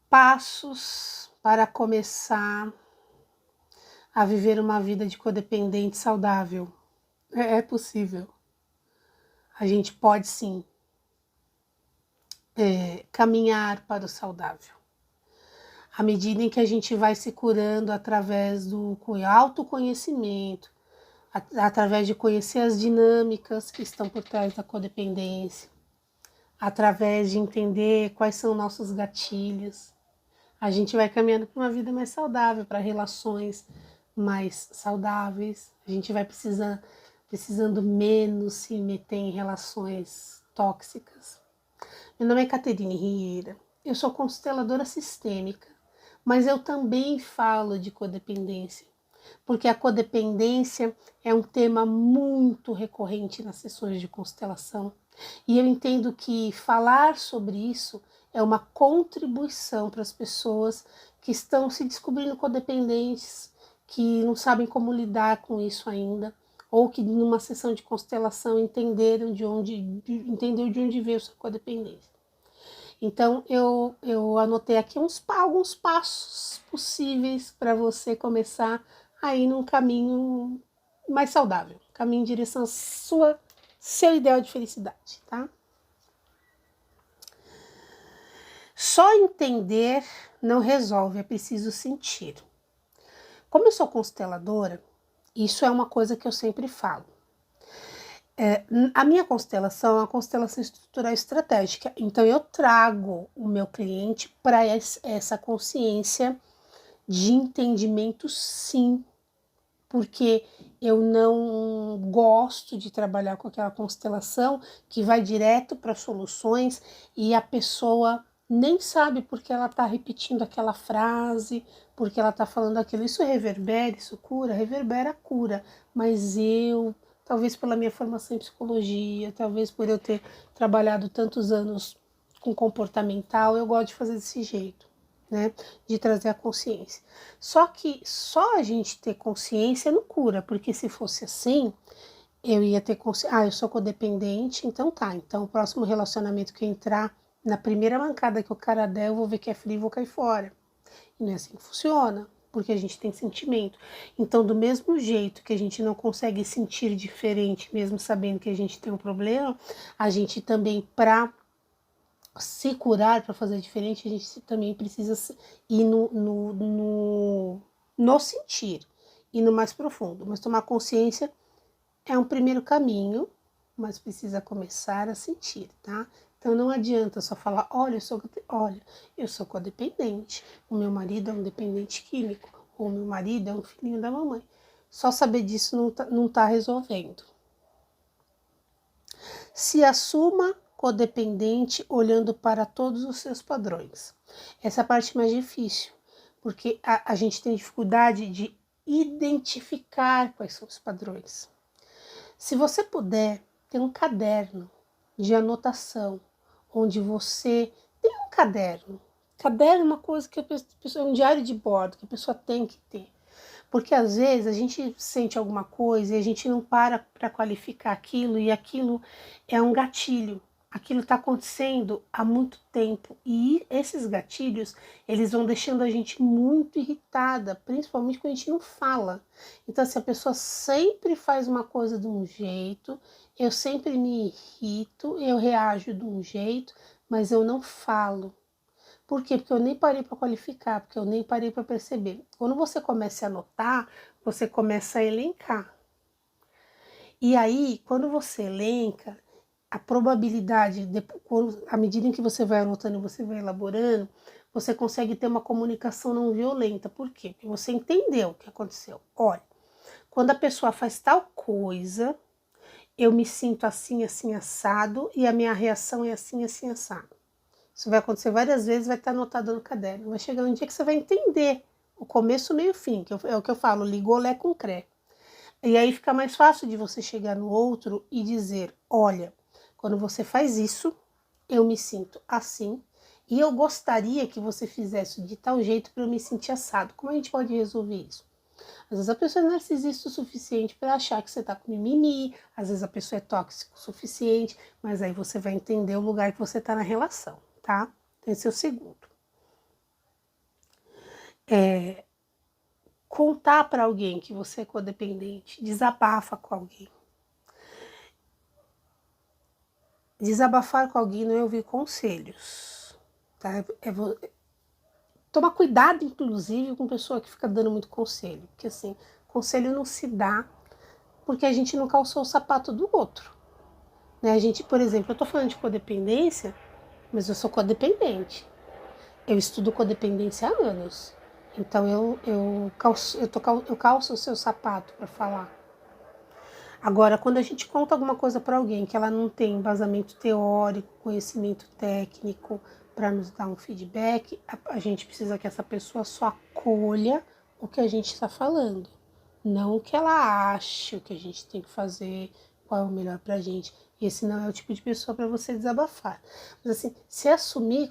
Passos para começar a viver uma vida de codependente saudável. É possível. A gente pode sim caminhar para o saudável. À medida em que a gente vai se curando através do autoconhecimento, através de conhecer as dinâmicas que estão por trás da codependência, através de entender quais são nossos gatilhos, a gente vai caminhando para uma vida mais saudável, para relações mais saudáveis. A gente vai precisando menos se meter em relações tóxicas. Meu nome é Caterine Rieira, eu sou consteladora sistêmica, mas eu também falo de codependência, porque a codependência é um tema muito recorrente nas sessões de constelação. E eu entendo que falar sobre isso é uma contribuição para as pessoas que estão se descobrindo codependentes, que não sabem como lidar com isso ainda, ou que numa sessão de constelação entenderam de onde veio a sua codependência. Então eu anotei aqui alguns passos possíveis para você começar a ir num caminho mais saudável, caminho em direção ao seu ideal de felicidade, tá? Só entender não resolve, é preciso sentir. Como eu sou consteladora, isso é uma coisa que eu sempre falo. A minha constelação é uma constelação estrutural estratégica, então eu trago o meu cliente para essa consciência de entendimento, sim, porque eu não gosto de trabalhar com aquela constelação que vai direto para soluções e a pessoa nem sabe porque ela está repetindo aquela frase, porque ela está falando aquilo. Isso reverbera, isso cura, reverbera, cura, mas talvez pela minha formação em psicologia, talvez por eu ter trabalhado tantos anos com comportamental, eu gosto de fazer desse jeito, né? De trazer a consciência. Só que só a gente ter consciência não cura, porque se fosse assim, eu ia ter consciência. Eu sou codependente, então tá. Então o próximo relacionamento que eu entrar, na primeira mancada que o cara der, eu vou ver que é frio e vou cair fora. E não é assim que funciona, porque a gente tem sentimento. Então, do mesmo jeito que a gente não consegue sentir diferente, mesmo sabendo que a gente tem um problema, a gente também, para se curar, para fazer diferente, a gente também precisa ir no sentir, ir no mais profundo. Mas tomar consciência é um primeiro caminho, mas precisa começar a sentir, tá? Então não adianta só falar, olha, eu sou codependente, o meu marido é um dependente químico, ou o meu marido é um filhinho da mamãe. Só saber disso não tá resolvendo. Se assuma codependente olhando para todos os seus padrões. Essa é a parte mais difícil, porque a gente tem dificuldade de identificar quais são os padrões. Se você puder, ter um caderno de anotação, onde você tem um caderno. Caderno é uma coisa que é um diário de bordo, que a pessoa tem que ter. Porque às vezes a gente sente alguma coisa e a gente não para qualificar aquilo, e aquilo é um gatilho. Aquilo está acontecendo há muito tempo e esses gatilhos, eles vão deixando a gente muito irritada, principalmente quando a gente não fala. Então, se a pessoa sempre faz uma coisa de um jeito, eu sempre me irrito, eu reajo de um jeito, mas eu não falo. Por quê? Porque eu nem parei para qualificar, porque eu nem parei para perceber. Quando você começa a anotar, você começa a elencar. E aí, quando você elenca, a probabilidade, à medida em que você vai anotando e você vai elaborando, você consegue ter uma comunicação não violenta. Por quê? Porque você entendeu o que aconteceu. Olha, quando a pessoa faz tal coisa, eu me sinto assim, assim, assado, e a minha reação é assim, assim, assado. Isso vai acontecer várias vezes, vai estar anotado no caderno. Vai chegar um dia que você vai entender o começo, meio e fim, que é o que eu falo, ligou lé com cré. E aí fica mais fácil de você chegar no outro e dizer, olha, quando você faz isso, eu me sinto assim, e eu gostaria que você fizesse de tal jeito para eu me sentir assado. Como a gente pode resolver isso? Às vezes a pessoa é narcisista o suficiente para achar que você está com mimimi, às vezes a pessoa é tóxica o suficiente, mas aí você vai entender o lugar que você está na relação, tá? Esse é o segundo. contar para alguém que você é codependente, desabafa com alguém. Desabafar com alguém não é ouvir conselhos, tá? Toma cuidado, inclusive, com pessoa que fica dando muito conselho, porque assim, conselho não se dá porque a gente não calçou o sapato do outro, né? A gente, por exemplo, eu tô falando de codependência, mas eu sou codependente. Eu estudo codependência há anos. Então eu calço o seu sapato para falar. Agora, quando a gente conta alguma coisa para alguém que ela não tem embasamento teórico, conhecimento técnico para nos dar um feedback, a gente precisa que essa pessoa só acolha o que a gente está falando. Não o que ela acha, o que a gente tem que fazer, qual é o melhor para a gente. Esse não é o tipo de pessoa para você desabafar. Mas assim, se assumir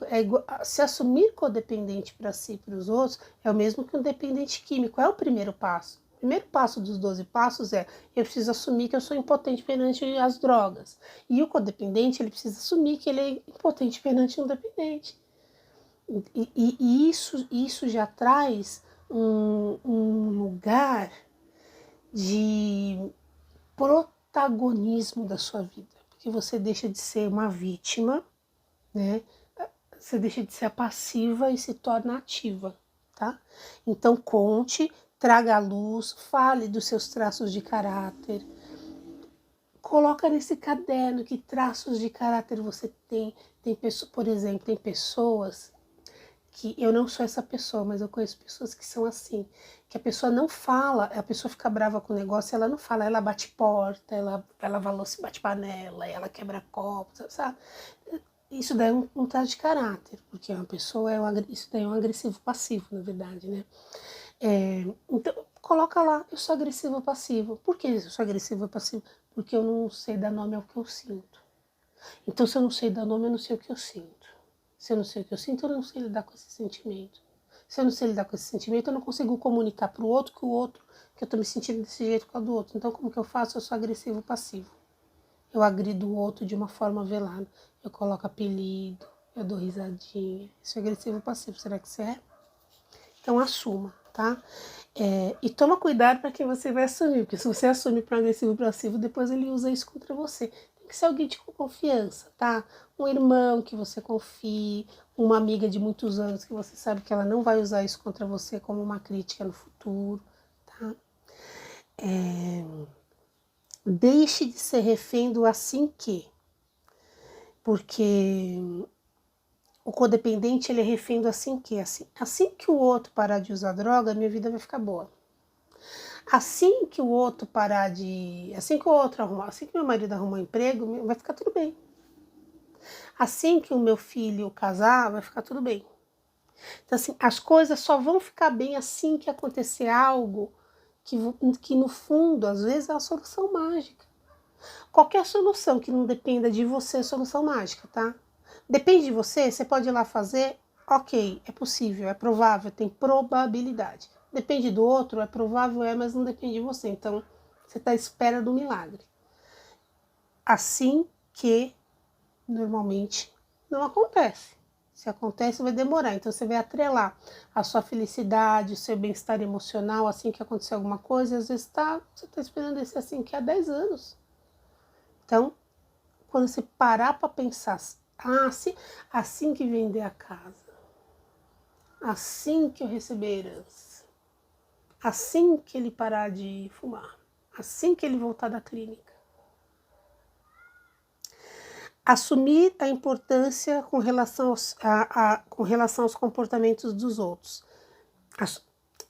codependente para si e para os outros é o mesmo que um dependente químico. É o primeiro passo. O primeiro passo dos 12 passos é: eu preciso assumir que eu sou impotente perante as drogas. E o codependente, ele precisa assumir que ele é impotente perante um dependente. E isso já traz um lugar de protagonismo da sua vida, porque você deixa de ser uma vítima, né? Você deixa de ser a passiva e se torna ativa, tá? Então conte, traga à luz, fale dos seus traços de caráter, coloca nesse caderno que traços de caráter você tem. Por exemplo, tem pessoas que eu não sou essa pessoa, mas eu conheço pessoas que são assim, que a pessoa não fala, a pessoa fica brava com o negócio, ela não fala, ela bate porta, ela lava louça e bate panela, ela quebra copos, sabe? Isso daí é um traço de caráter, porque uma pessoa isso daí é um agressivo passivo, na verdade, né? Então, coloca lá, eu sou agressivo passivo. Por que eu sou agressivo passivo? Porque eu não sei dar nome ao que eu sinto. Então, se eu não sei dar nome, eu não sei o que eu sinto. Se eu não sei o que eu sinto, eu não sei lidar com esse sentimento. Se eu não sei lidar com esse sentimento, eu não consigo comunicar para o outro que eu tô me sentindo desse jeito com a do outro. Então, como que eu faço? Eu sou agressivo passivo. Eu agrido o outro de uma forma velada. Eu coloco apelido, eu dou risadinha. Isso é agressivo passivo. Será que você é? Então, assuma, tá? E toma cuidado para quem você vai assumir, porque se você assume para um agressivo passivo, depois ele usa isso contra você. Tem que ser alguém de confiança, tá? Um irmão que você confie, uma amiga de muitos anos que você sabe que ela não vai usar isso contra você como uma crítica no futuro, tá? Deixe de ser refém do assim que, porque o codependente ele é refém do assim que, assim que o outro parar de usar droga, minha vida vai ficar boa. Assim que o outro parar de, assim que o outro arrumar, assim que meu marido arrumar um emprego, vai ficar tudo bem. Assim que o meu filho casar, vai ficar tudo bem. Então assim, as coisas só vão ficar bem assim que acontecer algo que no fundo, às vezes, é a solução mágica. Qualquer solução que não dependa de você é solução mágica, tá? Depende de você, você pode ir lá fazer, ok, é possível, é provável, tem probabilidade. Depende do outro, é provável, mas não depende de você. Então, você está à espera do milagre. Assim que, normalmente, não acontece. Se acontece, vai demorar. Então, você vai atrelar a sua felicidade, o seu bem-estar emocional, assim que acontecer alguma coisa. E às vezes você está esperando esse assim que há 10 anos. Então, quando você parar para pensar, assim que vender a casa, assim que eu receber a herança, assim que ele parar de fumar, assim que ele voltar da clínica. Assumir a importância com relação aos comportamentos dos outros.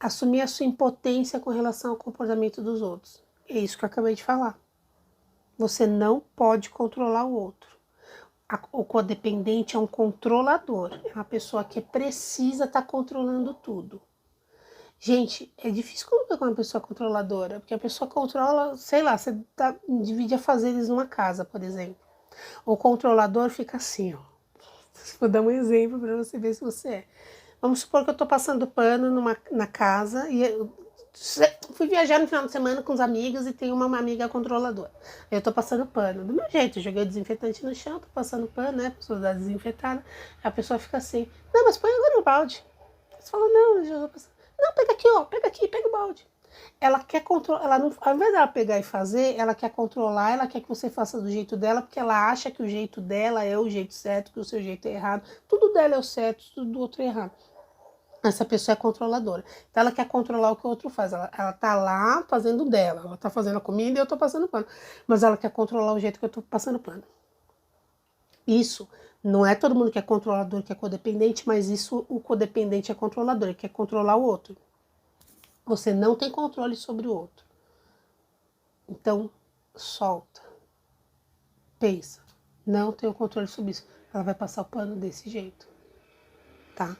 Assumir a sua impotência com relação ao comportamento dos outros. É isso que eu acabei de falar. Você não pode controlar o outro. O codependente é um controlador. É uma pessoa que precisa estar controlando tudo. Gente, é difícil conviver com uma pessoa controladora, porque a pessoa controla, sei lá, você divide afazeres numa casa, por exemplo. O controlador fica assim, ó. Vou dar um exemplo para você ver se você é. Vamos supor que eu tô passando pano na casa e eu fui viajar no final de semana com os amigos e tem uma amiga controladora. Eu tô passando pano, do meu jeito, joguei o desinfetante no chão, tô passando pano, né, a pessoa dá desinfetada, a pessoa fica assim, não, mas põe agora no balde. Você fala, não, eu já vou passar. Não, pega aqui, ó, pega aqui, pega o balde. Ela quer controlar, ela não, ao invés dela pegar e fazer, ela quer controlar, ela quer que você faça do jeito dela, porque ela acha que o jeito dela é o jeito certo, que o seu jeito é errado. Tudo dela é o certo, tudo do outro é errado. Essa pessoa é controladora. Então ela quer controlar o que o outro faz. Ela tá lá fazendo dela. Ela tá fazendo a comida e eu tô passando pano. Mas ela quer controlar o jeito que eu tô passando pano. Isso não é todo mundo que é controlador, que é codependente, mas isso o codependente é controlador, ele quer controlar o outro. Você não tem controle sobre o outro. Então, solta. Pensa. Não tenho controle sobre isso. Ela vai passar o pano desse jeito. Tá?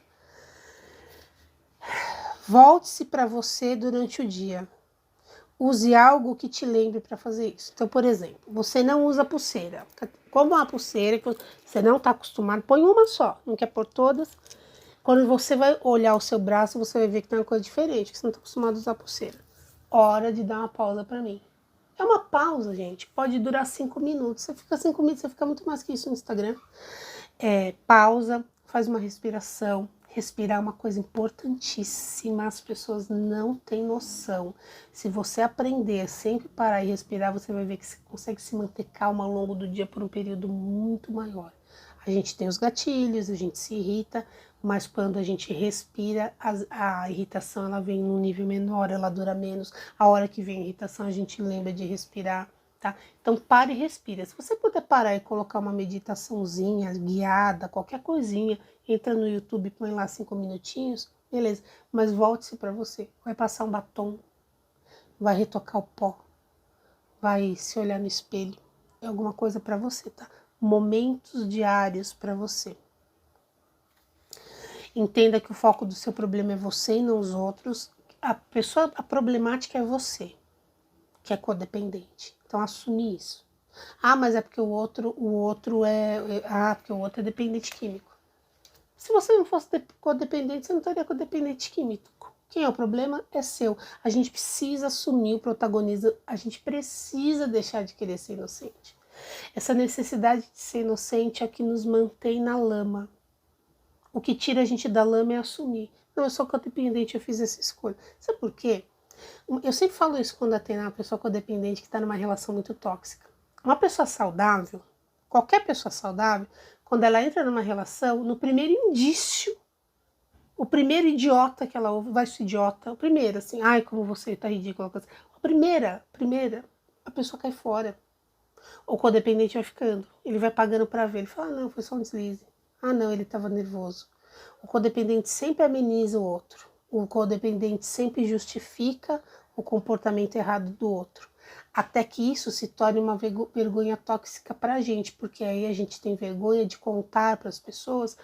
Volte-se para você durante o dia. Use algo que te lembre para fazer isso. Então, por exemplo, você não usa pulseira. Como uma pulseira que você não está acostumado, põe uma só, não quer pôr todas. Quando você vai olhar o seu braço, você vai ver que tem uma coisa diferente, que você não está acostumado a usar pulseira. Hora de dar uma pausa para mim. É uma pausa, gente. Pode durar 5 minutos. Você fica 5 minutos, você fica muito mais que isso no Instagram. Pausa, faz uma respiração. Respirar é uma coisa importantíssima, as pessoas não têm noção. Se você aprender a sempre parar e respirar, você vai ver que você consegue se manter calma ao longo do dia por um período muito maior. A gente tem os gatilhos, a gente se irrita, mas quando a gente respira, a irritação ela vem num nível menor, ela dura menos. A hora que vem a irritação, a gente lembra de respirar. Tá? Então pare e respira. Se você puder parar e colocar uma meditaçãozinha guiada, qualquer coisinha, entra no YouTube, põe lá 5 minutinhos, beleza. Mas volte-se para você. Vai passar um batom, vai retocar o pó, vai se olhar no espelho. É alguma coisa para você, tá? Momentos diários para você. Entenda que o foco do seu problema é você e não os outros. A problemática é você, que é codependente. Então assume isso. Ah, mas é porque o outro porque o outro é dependente químico. Se você não fosse codependente, você não estaria codependente químico. Quem é o problema é seu. A gente precisa assumir o protagonismo, a gente precisa deixar de querer ser inocente. Essa necessidade de ser inocente é o que nos mantém na lama. O que tira a gente da lama é assumir. Não, eu sou codependente, eu fiz essa escolha. Sabe por quê? Eu sempre falo isso quando atendo uma pessoa codependente que está numa relação muito tóxica. Uma pessoa saudável, qualquer pessoa saudável, quando ela entra numa relação, no primeiro indício, o primeiro idiota que ela ouve, vai ser idiota, o primeiro, assim, ai, como você tá ridícula. A primeira, a pessoa cai fora. O codependente vai ficando, ele vai pagando para ver, ele fala, não, foi só um deslize. Ah, não, ele estava nervoso. O codependente sempre ameniza o outro. O codependente sempre justifica o comportamento errado do outro. Até que isso se torne uma vergonha tóxica para a gente, porque aí a gente tem vergonha de contar para as pessoas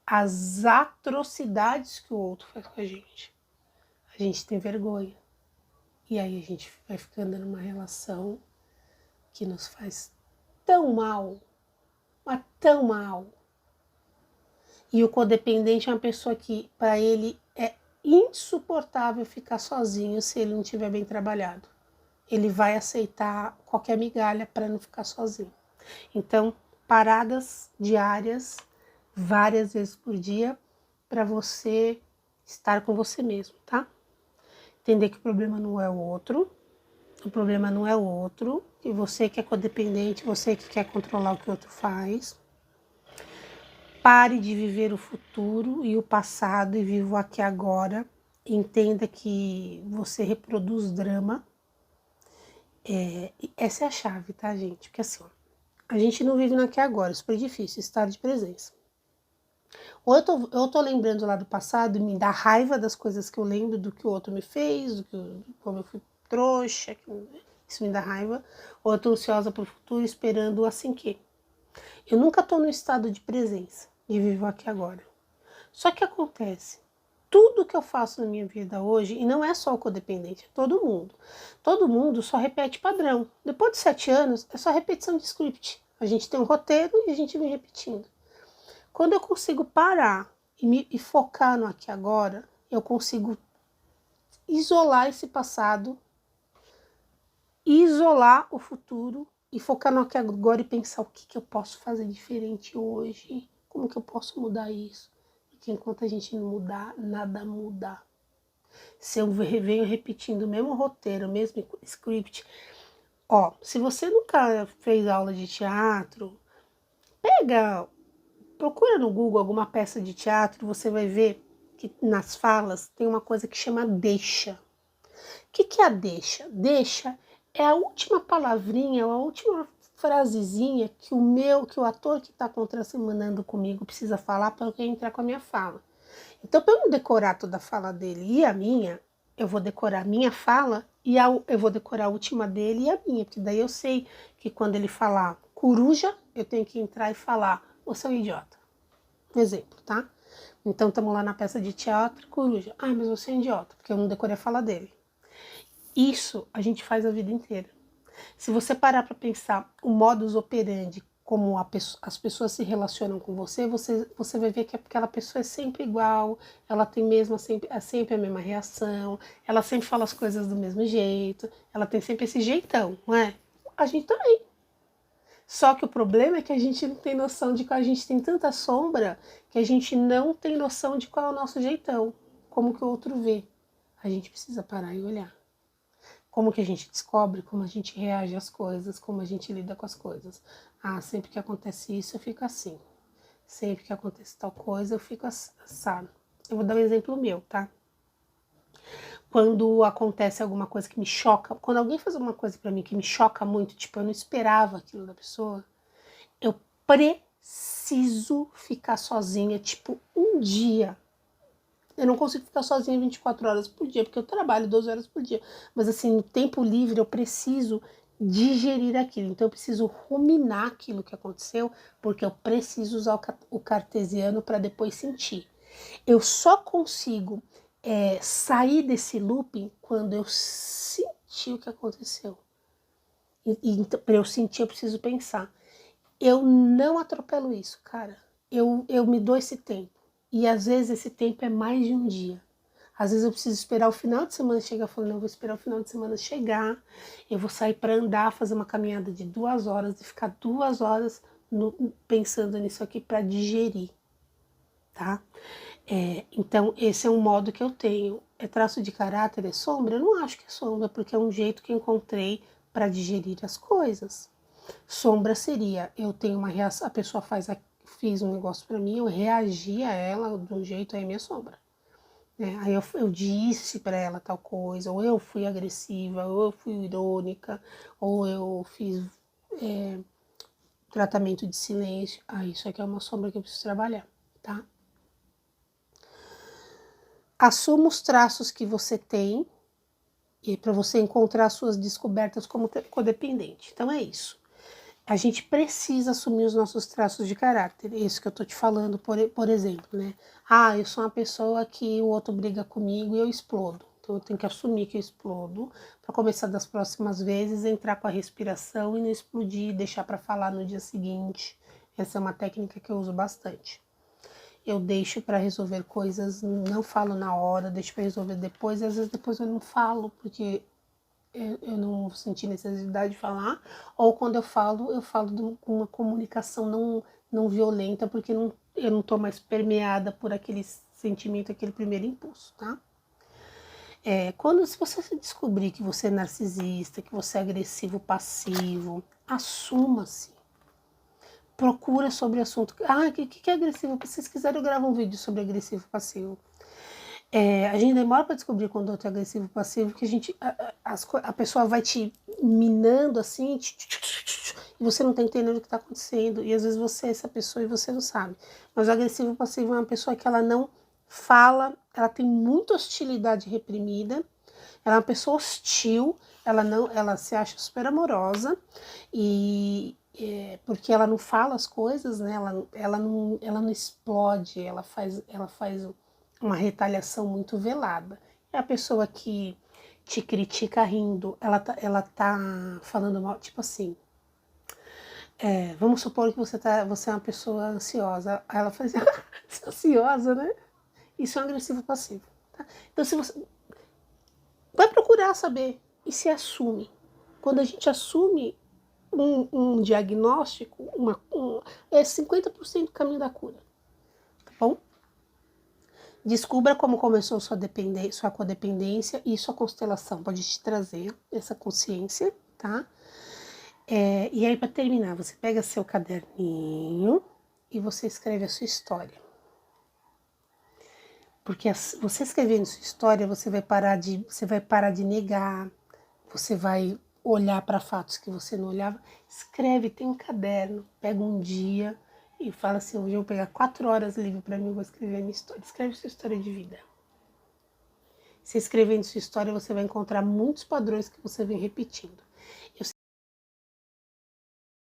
as atrocidades que o outro faz com a gente. A gente tem vergonha. E aí a gente vai ficando numa relação que nos faz tão mal, mas tão mal. E o codependente é uma pessoa que, para ele, é insuportável ficar sozinho se ele não estiver bem trabalhado. Ele vai aceitar qualquer migalha para não ficar sozinho. Então, paradas diárias, várias vezes por dia, para você estar com você mesmo, tá? Entender que o problema não é o outro, e você que é codependente, você que quer controlar o que o outro faz. Pare de viver o futuro e o passado e viva o aqui e agora. Entenda que você reproduz drama. Essa é a chave, tá, gente? Porque assim, a gente não vive no aqui e agora, é super difícil, estar de presença. Ou eu tô lembrando lá do passado e me dá raiva das coisas que eu lembro, do que o outro me fez, como eu fui trouxa, isso me dá raiva. Ou eu tô ansiosa pro futuro esperando assim que. Eu nunca tô no estado de presença, de viver aqui agora. Só que acontece, tudo que eu faço na minha vida hoje, e não é só o codependente, é todo mundo. Todo mundo só repete padrão. Depois de 7 anos, é só repetição de script. A gente tem um roteiro e a gente vem repetindo. Quando eu consigo parar e focar no aqui e agora, eu consigo isolar esse passado, isolar o futuro e focar no aqui e agora e pensar o que eu posso fazer diferente hoje, como que eu posso mudar isso. Porque enquanto a gente não mudar, nada muda. Se eu venho repetindo o mesmo roteiro, o mesmo script, ó, se você nunca fez aula de teatro, procura no Google alguma peça de teatro, você vai ver que nas falas tem uma coisa que chama deixa. O que é a deixa? Deixa é a última palavrinha, a última frasezinha que o ator que está contracenando comigo precisa falar para eu entrar com a minha fala. Então, para eu não decorar toda a fala dele e a minha, eu vou decorar a minha fala e eu vou decorar a última dele e a minha, porque daí eu sei que quando ele falar coruja, eu tenho que entrar e falar, você é um idiota. Um exemplo, tá? Então, estamos lá na peça de teatro, coruja. Ah, mas você é um idiota, porque eu não decorei a fala dele. Isso a gente faz a vida inteira. Se você parar para pensar o modus operandi, como as pessoas se relacionam com você, você vai ver que aquela pessoa é sempre igual, ela tem sempre a mesma reação, ela sempre fala as coisas do mesmo jeito, ela tem sempre esse jeitão, não é? A gente também. Só que o problema é que a gente não tem noção de que a gente tem tanta sombra que a gente não tem noção de qual é o nosso jeitão, como que o outro vê. A gente precisa parar e olhar. Como que a gente descobre, como a gente reage às coisas, como a gente lida com as coisas. Ah, sempre que acontece isso, eu fico assim. Sempre que acontece tal coisa, eu fico assado. Eu vou dar um exemplo meu, tá? Quando acontece alguma coisa que me choca, quando alguém faz alguma coisa pra mim que me choca muito, tipo, eu não esperava aquilo da pessoa, eu preciso ficar sozinha, tipo, um dia. Eu não consigo ficar sozinha 24 horas por dia, porque eu trabalho 12 horas por dia. Mas assim, no tempo livre eu preciso digerir aquilo. Então eu preciso ruminar aquilo que aconteceu, porque eu preciso usar o cartesiano para depois sentir. Eu só consigo sair desse looping quando eu senti o que aconteceu. Então, para eu sentir, eu preciso pensar. Eu não atropelo isso, cara. Eu me dou esse tempo. E às vezes esse tempo é mais de um dia. Às vezes eu preciso esperar o final de semana chegar. Eu falo, não, eu vou esperar o final de semana chegar. Eu vou sair para andar, fazer uma caminhada de 2 horas e ficar 2 horas pensando nisso aqui para digerir, tá? Então esse é um modo que eu tenho. É traço de caráter, é sombra? Eu não acho que é sombra, porque é um jeito que eu encontrei para digerir as coisas. Sombra seria, eu tenho uma reação, a pessoa fiz um negócio para mim, eu reagi a ela de um jeito, aí é minha sombra. Aí eu disse para ela tal coisa, ou eu fui agressiva, ou eu fui irônica, ou eu fiz tratamento de silêncio. Isso aqui é uma sombra que eu preciso trabalhar, tá? Assuma os traços que você tem e para você encontrar suas descobertas como codependente. Então é isso. A gente precisa assumir os nossos traços de caráter. Isso que eu tô te falando, por exemplo, né? Ah, eu sou uma pessoa que o outro briga comigo e eu explodo. Então eu tenho que assumir que eu explodo para começar das próximas vezes, entrar com a respiração e não explodir, deixar para falar no dia seguinte. Essa é uma técnica que eu uso bastante. Eu deixo para resolver coisas, não falo na hora, deixo para resolver depois, e às vezes depois eu não falo, porque eu não senti necessidade de falar, ou quando eu falo com uma comunicação não violenta, porque eu não estou mais permeada por aquele sentimento, aquele primeiro impulso, tá? Se você se descobrir que você é narcisista, que você é agressivo passivo, assuma-se. Procura sobre o assunto. Ah, o que é agressivo? Se vocês quiserem, eu gravo um vídeo sobre agressivo passivo. A gente demora para descobrir quando o outro é agressivo passivo, que a pessoa vai te minando assim, e você não tá entendendo o que está acontecendo. E às vezes você é essa pessoa e você não sabe. Mas o agressivo passivo é uma pessoa que ela não fala, ela tem muita hostilidade reprimida, ela é uma pessoa hostil, ela se acha super amorosa porque ela não fala as coisas, né? Ela não explode, ela faz uma retaliação muito velada. É a pessoa que te critica rindo, ela tá falando mal, tipo assim, vamos supor que você é uma pessoa ansiosa, aí ela faz você é ansiosa, né? Isso é um agressivo passivo, tá? Então se você vai procurar saber e se assume. Quando a gente assume um diagnóstico, é 50% do caminho da cura, tá bom? Descubra como começou sua codependência e sua constelação pode te trazer essa consciência, tá? E aí, para terminar, você pega seu caderninho e você escreve a sua história. Porque você escrevendo sua história, você vai parar de negar, você vai olhar para fatos que você não olhava. Escreve, tem um caderno, pega um dia e fala assim, hoje eu vou pegar 4 horas livre para mim, eu vou escrever a minha história. Escreve sua história de vida. Se escrevendo sua história, você vai encontrar muitos padrões que você vem repetindo.